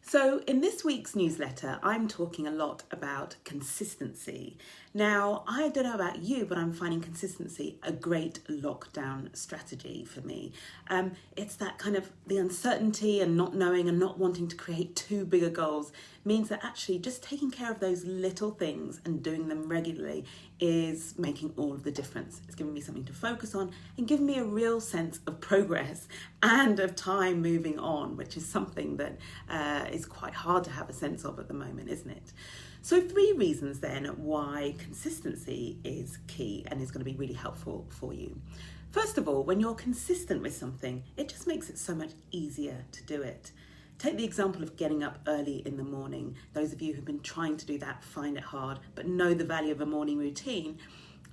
So in this week's newsletter, I'm talking a lot about consistency. Now, I don't know about you, but I'm finding consistency a great lockdown strategy for me. It's that kind of the uncertainty and not knowing and not wanting to create too big a goals means that actually just taking care of those little things and doing them regularly is making all of the difference. It's giving me something to focus on and giving me a real sense of progress and of time moving on, which is something that is quite hard to have a sense of at the moment, isn't it? So 3 reasons then why consistency is key and is going to be really helpful for you. First of all, when you're consistent with something, it just makes it so much easier to do it. Take the example of getting up early in the morning. Those of you who've been trying to do that find it hard, but know the value of a morning routine.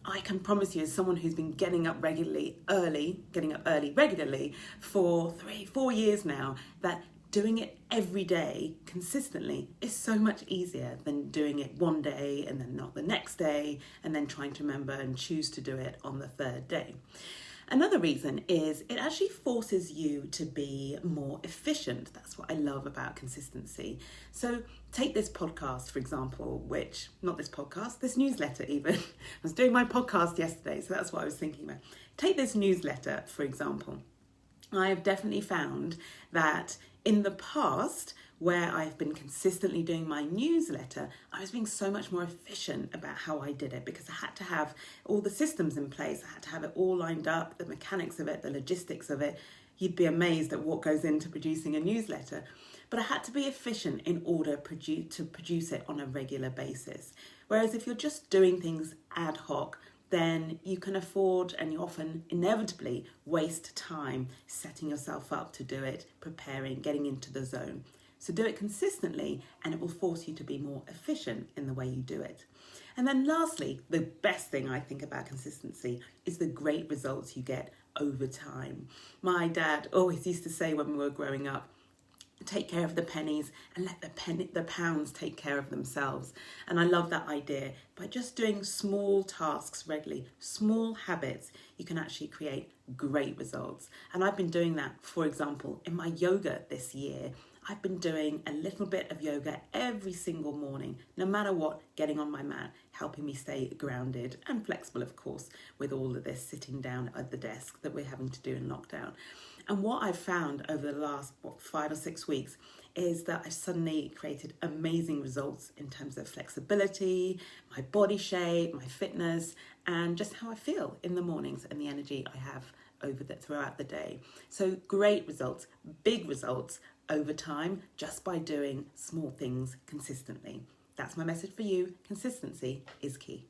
I can promise you, as someone who's been getting up early regularly for 3-4 years now, that doing it every day consistently is so much easier than doing it one day and then not the next day and then trying to remember and choose to do it on the 3rd day. Another reason is it actually forces you to be more efficient. That's what I love about consistency. So take this podcast, for example, this newsletter even. I was doing my podcast yesterday, so that's what I was thinking about. Take this newsletter, for example. I have definitely found that in the past, where I've been consistently doing my newsletter, I was being so much more efficient about how I did it because I had to have all the systems in place. I had to have it all lined up, the mechanics of it, the logistics of it. You'd be amazed at what goes into producing a newsletter. But I had to be efficient in order to produce it on a regular basis. Whereas if you're just doing things ad hoc, then you can afford and you often inevitably waste time setting yourself up to do it, preparing, getting into the zone. So do it consistently and it will force you to be more efficient in the way you do it. And then lastly, the best thing I think about consistency is the great results you get over time. My dad always used to say when we were growing up, take care of the pennies and let the pounds take care of themselves. And I love that idea. By just doing small tasks regularly, small habits, you can actually create great results. And I've been doing that, for example, in my yoga this year. I've been doing a little bit of yoga every single morning, no matter what, getting on my mat, helping me stay grounded and flexible, of course, with all of this sitting down at the desk that we're having to do in lockdown. And what I've found over the last 5 or 6 weeks is that I've suddenly created amazing results in terms of flexibility, my body shape, my fitness, and just how I feel in the mornings and the energy I have throughout the day. So great results, big results over time just by doing small things consistently. That's my message for you. Consistency is key.